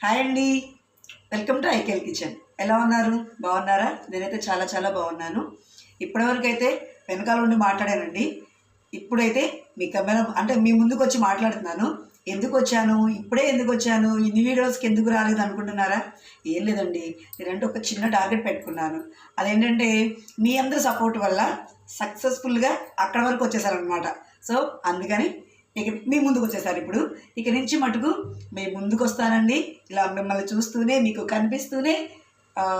Hi అండి, welcome to ఐకేల్ kitchen. ఎలా ఉన్నారు? బాగున్నారా? నేనైతే చాలా చాలా బాగున్నాను. ఇప్పటివరకు అయితే వెనకాల ఉండి మాట్లాడానండి. ఇప్పుడైతే మీ కెమెరా అంటే మీ ముందుకు వచ్చి మాట్లాడుతున్నాను. ఎందుకు వచ్చాను, ఇప్పుడే ఎందుకు వచ్చాను, ఇన్ని వీడియోస్కి ఎందుకు రాలేదు అనుకుంటున్నారా? ఏం లేదండి, నేనంటే ఒక చిన్న టార్గెట్ పెట్టుకున్నాను. అదేంటంటే మీ అందరి సపోర్ట్ వల్ల సక్సెస్ఫుల్గా అక్కడ వరకు వచ్చేసారనమాట. సో అందుకని ఇక మీ ముందుకు వచ్చేసారు. ఇప్పుడు ఇక నుంచి మటుకు మీ ముందుకు వస్తానండి. ఇలా మిమ్మల్ని చూస్తూనే మీకు కనిపిస్తూనే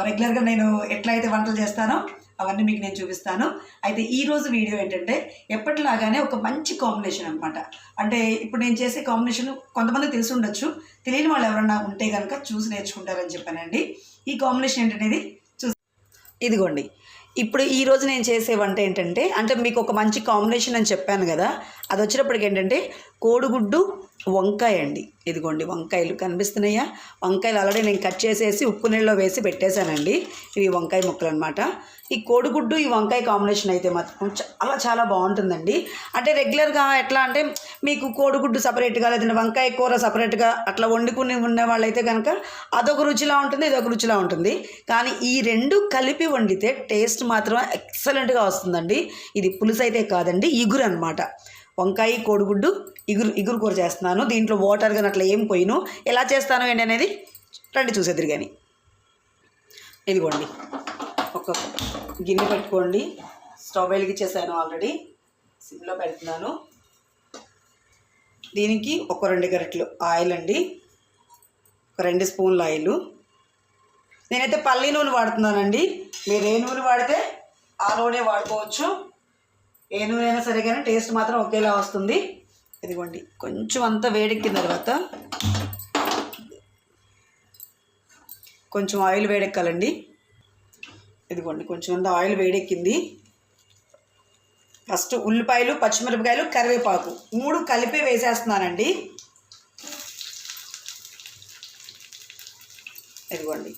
రెగ్యులర్గా నేను ఎట్లా అయితే వంటలు చేస్తానో అవన్నీ మీకు నేను చూపిస్తాను. అయితే ఈరోజు వీడియో ఏంటంటే ఎప్పటిలాగానే ఒక మంచి కాంబినేషన్ అనమాట. అంటే ఇప్పుడు నేను చేసే కాంబినేషన్ కొంతమంది తెలిసి ఉండొచ్చు, తెలియని వాళ్ళు ఎవరన్నా ఉంటే కనుక చూసి నేర్చుకుంటారని చెప్పానండి. ఈ కాంబినేషన్ ఏంటనేది ఇదిగోండి. ఇప్పుడు ఈరోజు నేను చేసే వంట ఏంటంటే, అంటే మీకు ఒక మంచి కాంబినేషన్ అని చెప్పాను కదా, అది వచ్చేటప్పటికి ఏంటంటే కోడిగుడ్డు వంకాయ అండి. ఇదిగోండి వంకాయలు కనిపిస్తున్నాయా? వంకాయలు ఆల్రెడీ నేను కట్ చేసేసి ఉప్పు నీళ్ళలో వేసి పెట్టేశానండి. ఇవి వంకాయ ముక్కలు అనమాట. ఈ కోడిగుడ్డు ఈ వంకాయ కాంబినేషన్ అయితే మాత్రం చాలా చాలా బాగుంటుందండి. అంటే రెగ్యులర్గా ఎట్లా అంటే మీకు కోడిగుడ్డు సపరేట్గా లేదంటే వంకాయ కూర సపరేట్గా అట్లా వండుకుని ఉన్న వాళ్ళైతే కనుక అదొక రుచిలా ఉంటుంది, ఇదొక రుచిలా ఉంటుంది. కానీ ఈ రెండు కలిపి వండితే టేస్ట్ మాత్రం ఎక్సలెంట్గా వస్తుందండి. ఇది పులుసు అయితే కాదండి, ఇగురు అనమాట. వంకాయ కోడిగుడ్డు ఇగురు కూర చేస్తున్నాను. దీంట్లో వాటర్ కానీ అట్లా ఏం పోయిను. ఎలా చేస్తాను ఏంటి అనేది రండి చూసేద్దరు. కానీ ఇదిగోండి, ఒక గిన్నె పెట్టుకోండి. స్టవ్ వెలిగించేసాను, ఆల్రెడీ సిమ్లో పెడుతున్నాను. దీనికి ఒక 2 గరిటెలు ఆయిల్ అండి, ఒక 2 స్పూన్ల ఆయిల్. నేనైతే పల్లి నూనె వాడుతున్నానండి. మీరు ఏ నూనె వాడితే ఆ నూనె వాడుకోవచ్చు. ఏ నూనె అయినా సరే కానీ టేస్ట్ మాత్రం ఒకేలా వస్తుంది. ఇదిగోండి, కొంచెం అంతా వేడెక్కిన తర్వాత కొంచెం ఆయిల్ వేడెక్కాలండి. ఇదిగోండి, కొంచెం అంతా ఆయిల్ వేడెక్కింది. ఫస్ట్ ఉల్లిపాయలు, పచ్చిమిరపకాయలు, కరివేపాకు 3 కలిపి వేసేస్తున్నానండి. ఇదిగోండి,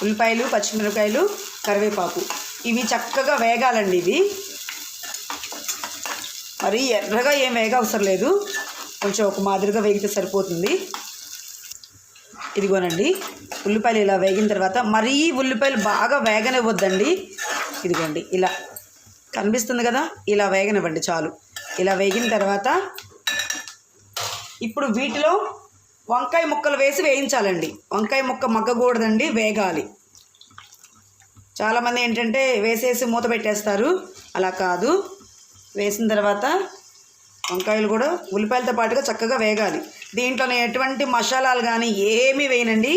ఉల్లిపాయలు, పచ్చిమిరపకాయలు, కరివేపాకు ఇవి చక్కగా వేగాలండి. ఇవి మరి ఎర్రగా ఏం వేగ అవసరం లేదు, కొంచెం ఒక మాదిరిగా వేగితే సరిపోతుంది. ఇదిగోనండి, ఉల్లిపాయలు ఇలా వేగిన తర్వాత మరీ ఉల్లిపాయలు బాగా వేగనివ్వద్దండి. ఇదిగోండి, ఇలా కనిపిస్తుంది కదా, ఇలా వేగనివ్వండి చాలు. ఇలా వేగిన తర్వాత ఇప్పుడు వీటిలో వంకాయ ముక్కలు వేసి వేయించాలండి. వంకాయ ముక్క మగ్గకూడదండి, వేగాలి. చాలామంది ఏంటంటే వేసేసి మూత పెట్టేస్తారు, అలా కాదు. వేసిన తర్వాత వంకాయలు కూడా ఉల్లిపాయలతో పాటుగా చక్కగా వేగాలి. దీంట్లోనే ఎటువంటి మసాలాలు కానీ ఏమీ వేయనండి,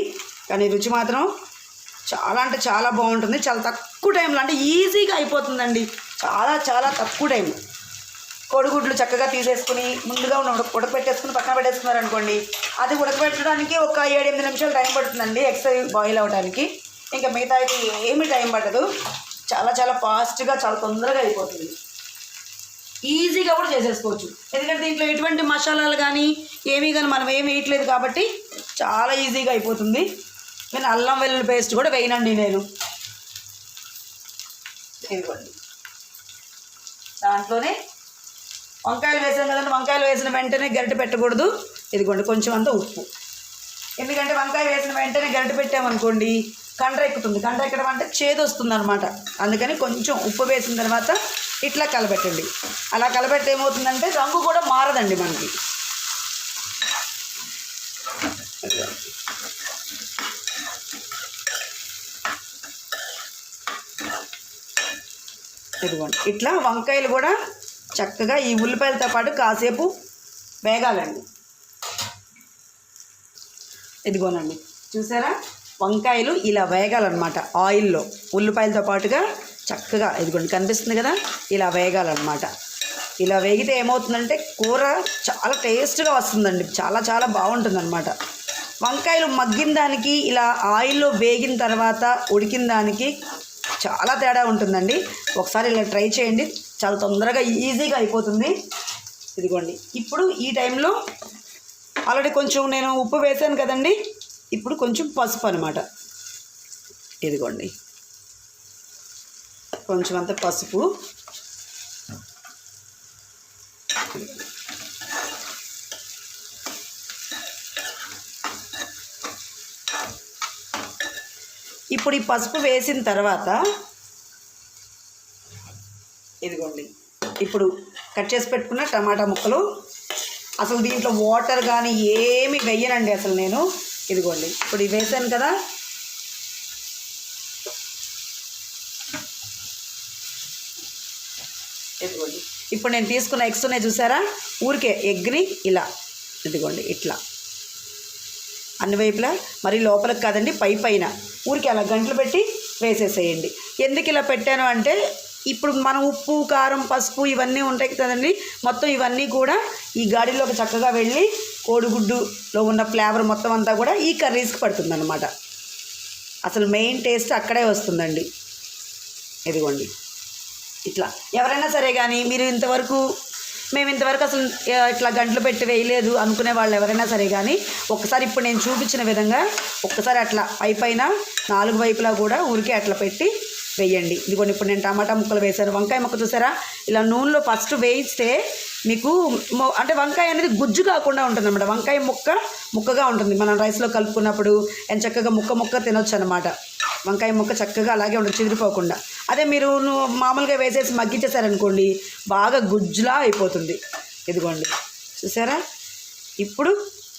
కానీ రుచి మాత్రం చాలా అంటే చాలా బాగుంటుంది. చాలా తక్కువ టైంలో, అంటే ఈజీగా అయిపోతుందండి. చాలా చాలా తక్కువ టైం. కోడిగుడ్లు చక్కగా తీసేసుకుని ముందుగా ఉడకపెట్టేసుకుని పక్కన పెట్టేసుకున్నారనుకోండి, అది ఉడకబెట్టడానికి ఒక 7-8 నిమిషాలు టైం పడుతుందండి, ఎగ్స్ బాయిల్ అవ్వడానికి. ఇంకా మిగతా అయితే ఏమీ టైం పట్టదు. చాలా చాలా ఫాస్ట్గా, చాలా తొందరగా అయిపోతుంది. ఈజీగా కూడా చేసేసుకోవచ్చు, ఎందుకంటే దీంట్లో ఎటువంటి మసాలాలు కానీ ఏమీ కానీ మనం ఏమి వేయట్లేదు కాబట్టి చాలా ఈజీగా అయిపోతుంది. నేను అల్లం వెల్లుల్లి పేస్ట్ కూడా వేయనండి నేను. ఇదిగోండి, దాంట్లోనే వంకాయలు వేసాం కదండి, వంకాయలు వేసిన వెంటనే గరిటె పెట్టకూడదు. ఇదిగోండి, కొంచెం అంతా ఉప్పు. ఎందుకంటే వంకాయ వేసిన వెంటనే గరిటె పెట్టామనుకోండి కండ్ర ఎక్కుతుంది. కండ్ర ఎక్కడం అంటే చేదు వస్తుంది అనమాట. అందుకని కొంచెం ఉప్పు వేసిన తర్వాత ఇట్లా కలబెట్టండి. అలా కలబెట్టి ఏమవుతుందంటే రంగు కూడా మారదండి మనకి. ఇదిగోండి, ఇట్లా వంకాయలు కూడా చక్కగా ఈ ఉల్లిపాయలతో పాటు కాసేపు వేగాలండి. ఇదిగోనండి, చూసారా, వంకాయలు ఇలా వేగాలన్నమాట ఆయిల్లో ఉల్లిపాయలతో పాటుగా చక్కగా. ఇదిగోండి, కనిపిస్తుంది కదా, ఇలా వేగాలన్నమాట. ఇలా వేగితే ఏమవుతుందంటే కూర చాలా టేస్ట్గా వస్తుందండి, చాలా చాలా బాగుంటుందన్నమాట. వంకాయలు మగ్గిన దానికి ఇలా ఆయిల్లో వేగిన తర్వాత ఉడికిన దానికి చాలా తేడా ఉంటుందండి. ఒకసారి ఇలా ట్రై చేయండి, చాలా తొందరగా ఈజీగా అయిపోతుంది. ఇదిగోండి, ఇప్పుడు ఈ టైంలో ఆల్రెడీ కొంచెం నేను ఉప్పు వేసాను కదండి, ఇప్పుడు కొంచెం పసుపు అనమాట. ఇదిగోండి, కొంచెం అంత పసుపు, ఇప్పుడు ఈ పసుపు వేసిన తర్వాత ఇదిగోండి ఇప్పుడు కట్ చేసి పెట్టుకున్న టమాటా ముక్కలు, అసలు దీంట్లో వాటర్ కానీ ఏమి వెయ్యనండి అసలు నేను. ఇదిగోండి ఇప్పుడు ఇవి వేసాను కదా, ఇదిగోండి ఇప్పుడు నేను తీసుకున్న ఎగ్స్ ఉన్నాయి చూసారా, ఊరికే ఎగ్ని ఇలా ఇదిగోండి ఇట్లా అన్ని వైపులా, మరి లోపలికి కాదండి పై పైన ఊరికి అలా గంటలు పెట్టి వేసేసేయండి. ఎందుకు ఇలా పెట్టాను అంటే ఇప్పుడు మనం ఉప్పు కారం పసుపు ఇవన్నీ ఉంటాయి కదండి, మొత్తం ఇవన్నీ కూడా ఈ గాడిలోకి చక్కగా వెళ్ళి కోడిగుడ్డులో ఉన్న ఫ్లేవర్ మొత్తం అంతా కూడా ఈ కర్రీస్కి పడుతుందన్నమాట. అసలు మెయిన్ టేస్ట్ అక్కడే వస్తుందండి. ఇదిగోండి ఇట్లా. ఎవరైనా సరే కానీ మీరు మేము ఇంతవరకు అసలు ఇట్లా గంటలు పెట్టి వేయలేదు అనుకునే వాళ్ళు ఎవరైనా సరే కానీ ఒక్కసారి ఇప్పుడు నేను చూపించిన విధంగా ఒక్కసారి అట్లా పైన 4 వైపులా కూడా ఊరికే అట్లా పెట్టి వేయండి. ఇదిగోండి ఇప్పుడు నేను టమాటా ముక్కలు వేసాను. వంకాయ ముక్క చూసారా, ఇలా నూనెలో ఫస్ట్ వేయిస్తే మీకు అంటే వంకాయ అనేది గుజ్జు కాకుండా ఉంటుంది అనమాట. వంకాయ ముక్కగా ఉంటుంది. మనం రైస్లో కలుపుకున్నప్పుడు చక్కగా ముక్క తినొచ్చు అనమాట. వంకాయ ముక్క చక్కగా అలాగే ఉంటుంది, చిదిరిపోకుండా. అదే మీరు మామూలుగా వేసేసి మగ్గించేసారనుకోండి బాగా గుజ్జులా అయిపోతుంది. ఇదిగోండి చూసారా, ఇప్పుడు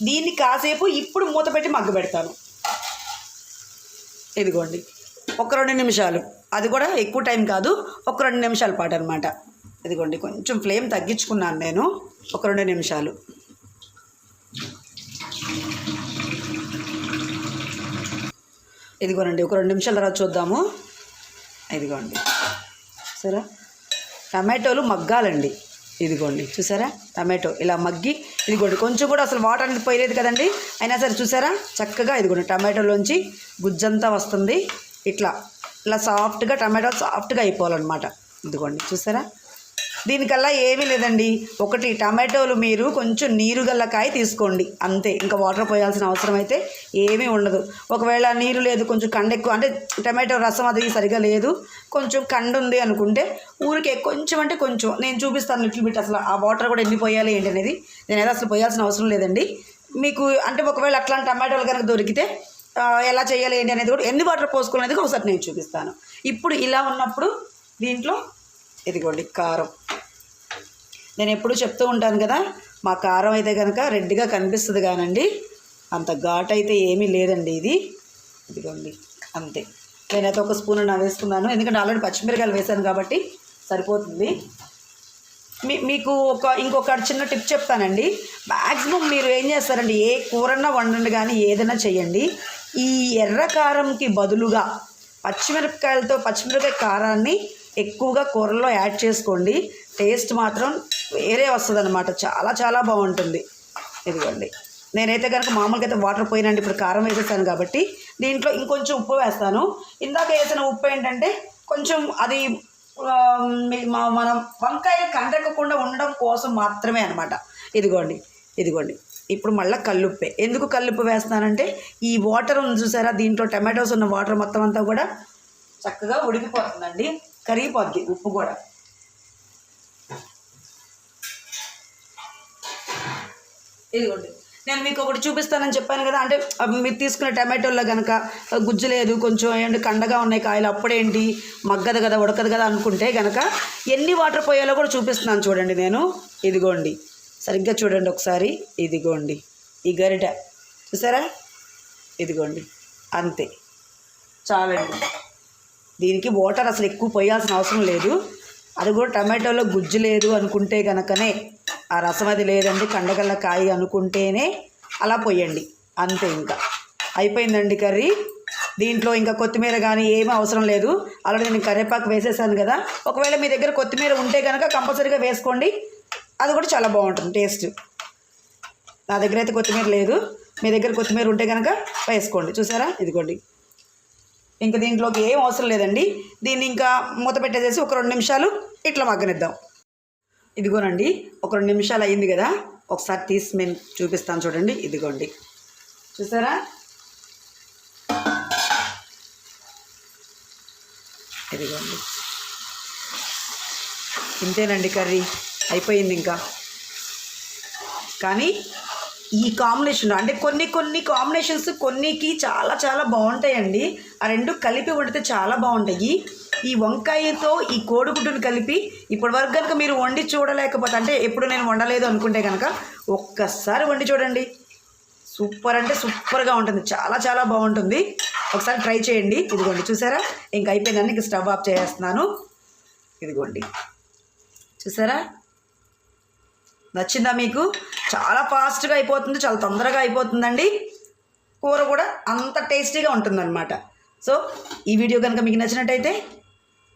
దీన్ని కాసేపు ఇప్పుడు మూత పెట్టి మగ్గ పెడతాను. ఇదిగోండి ఒక 2 నిమిషాలు, అది కూడా ఎక్కువ టైం కాదు, ఒక 2 నిమిషాల పాటు అనమాట. ఇదిగోండి కొంచెం ఫ్లేమ్ తగ్గించుకున్నాను నేను, ఒక 2 నిమిషాలు. ఇదిగోనండి ఒక 2 నిమిషాల తర్వాత చూద్దాము. ఇదిగోండి చూసారా, టమాటోలు మగ్గాలండి. ఇదిగోండి చూసారా, టమాటో ఇలా మగ్గి ఇదిగోండి కొంచెం కూడా అసలు వాటర్ అనేది పోయలేదు కదండి, అయినా సరే చూసారా చక్కగా ఇదిగోండి టమాటోలోంచి గుజ్జంతా వస్తుంది. ఇలా సాఫ్ట్గా టమాటో సాఫ్ట్గా అయిపోవాలన్నమాట. ఇదిగోండి చూసారా, దీనికల్లా ఏమీ లేదండి. ఒకటి టమాటోలు మీరు కొంచెం నీరు గల్ల కాయ తీసుకోండి అంతే, ఇంకా వాటర్ పోయాల్సిన అవసరం అయితే ఏమీ ఉండదు. ఒకవేళ నీరు లేదు, కొంచెం కండ ఎక్కువ అంటే టమాటో రసం అది సరిగా లేదు, కొంచెం కండ ఉంది అనుకుంటే ఊరికే కొంచెం అంటే కొంచెం నేను చూపిస్తాను లిటిల్ బిట్. అసలు ఆ వాటర్ కూడా ఎన్ని పోయాలి ఏంటి అనేది నేనైతే అసలు పోయాల్సిన అవసరం లేదండి మీకు. అంటే ఒకవేళ అట్లాంటి టమాటోలు కనుక దొరికితే ఎలా చేయాలి ఏంటి అనేది కూడా ఎన్ని వాటర్ పోసుకోవాలనేది ఒకసారి నేను చూపిస్తాను. ఇప్పుడు ఇలా ఉన్నప్పుడు దీంట్లో ఇదిగోండి కారం. నేను ఎప్పుడూ చెప్తూ ఉంటాను కదా, మా కారం అయితే కనుక రెడ్గా కనిపిస్తుంది కానండి అంత ఘాట్ అయితే ఏమీ లేదండి ఇది. ఇదిగోండి అంతే. నేనైతే 1 స్పూన్ వేసుకున్నాను, ఎందుకంటే ఆల్రెడీ పచ్చిమిరకాయలు వేసాను కాబట్టి సరిపోతుంది. మీకు ఇంకొక చిన్న టిప్ చెప్తానండి. మ్యాక్సిమం మీరు ఏం చేస్తారండి, ఏ కూరన్నా వండండి కానీ ఏదైనా చేయండి, ఈ ఎర్ర కారంకి బదులుగా పచ్చిమిరకాయ కారాన్ని ఎక్కువగా కూరల్లో యాడ్ చేసుకోండి. టేస్ట్ మాత్రం వేరే వస్తుంది అనమాట, చాలా చాలా బాగుంటుంది. ఇదిగోండి నేనైతే కనుక మామూలుగా అయితే వాటర్ పోయినండి, ఇప్పుడు కారం వేసేసాను కాబట్టి దీంట్లో ఇంకొంచెం ఉప్పు వేస్తాను. ఇందాక వేసిన ఉప్పు ఏంటంటే కొంచెం అది మనం వంకాయలు కండకకుండా ఉండడం కోసం మాత్రమే అనమాట. ఇదిగోండి ఇప్పుడు మళ్ళీ కల్లుప్పే. ఎందుకు కల్లుప్పు వేస్తానంటే ఈ వాటర్ ఉంది చూసారా, దీంట్లో టమాటోస్ ఉన్న వాటర్ మొత్తం అంతా కూడా చక్కగా ఉడికిపోతుందండి, కరిగిపోద్ది ఉప్పు కూడా. ఇదిగోండి నేను మీకు ఒకటి చూపిస్తానని చెప్పాను కదా, అంటే మీరు తీసుకున్న టమాటోల్లో కనుక గుజ్జు లేదు, కొంచెం ఏంటి కండగా ఉన్నాయి కాయలు, అప్పుడేంటి మగ్గదు కదా ఉడకదు కదా అనుకుంటే కనుక ఎన్ని వాటర్ పోయాలో కూడా చూపిస్తున్నాను చూడండి నేను. ఇదిగోండి సరిగ్గా చూడండి ఒకసారి, ఇదిగోండి ఈ గరిట చూసారా, ఇదిగోండి అంతే చాలండి. దీనికి వాటర్ అసలు ఎక్కువ పోయాల్సిన అవసరం లేదు. అది కూడా టమాటోలో గుజ్జు లేదు అనుకుంటే కనుకనే, ఆ రసం అది లేదండి కండగల్ల కాయ అనుకుంటేనే అలా పోయండి అంతే. ఇంకా అయిపోయిందండి కర్రీ. దీంట్లో ఇంకా కొత్తిమీర కానీ ఏమీ అవసరం లేదు, ఆల్రెడీ నేను కరివేపాకు వేసేసాను కదా. ఒకవేళ మీ దగ్గర కొత్తిమీర ఉంటే కనుక కంపల్సరీగా వేసుకోండి, అది కూడా చాలా బాగుంటుంది టేస్ట్. నా దగ్గర అయితే కొత్తిమీర లేదు, మీ దగ్గర కొత్తిమీర ఉంటే కనుక వేసుకోండి. చూసారా ఇదిగోండి, ఇంకా దీంట్లోకి ఏం అవసరం లేదండి. దీన్ని ఇంకా మూత పెట్టేసేసి ఒక 2 నిమిషాలు ఇట్లా మగ్గనిద్దాం. ఇదిగోనండి ఒక 2 నిమిషాలు అయింది కదా, ఒకసారి తీసి నేను చూపిస్తాను చూడండి. ఇదిగోండి చూసారా, ఇదిగోండి ఇంతేనండి కర్రీ అయిపోయింది ఇంకా. కానీ ఈ కాంబినేషన్ అంటే కొన్ని కాంబినేషన్స్ కొన్నికి చాలా చాలా బాగుంటాయండి. ఆ రెండు కలిపి వండితే చాలా బాగుంటాయి. ఈ వంకాయతో ఈ కోడిగుడ్డును కలిపి ఇప్పటివరకు కనుక మీరు వండి చూడలేకపోతే, అంటే ఎప్పుడు నేను వండలేదు అనుకుంటే కనుక ఒక్కసారి వండి చూడండి. సూపర్ అంటే సూపర్గా ఉంటుంది, చాలా చాలా బాగుంటుంది. ఒకసారి ట్రై చేయండి. ఇదిగోండి చూసారా, ఇంక అయిపోయిందండి. ఇంక స్టవ్ ఆఫ్ చేసేస్తున్నాను. ఇదిగోండి చూసారా, నచ్చిందా మీకు? చాలా ఫాస్ట్గా అయిపోతుంది, చాలా తొందరగా అయిపోతుందండి. కూర కూడా అంత టేస్టీగా ఉంటుందన్నమాట. సో ఈ వీడియో కనుక మీకు నచ్చినట్టయితే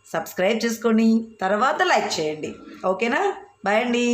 సబ్స్క్రైబ్ చేసుకోండి, తర్వాత లైక్ చేయండి. ఓకేనా? బాయ్ అండి.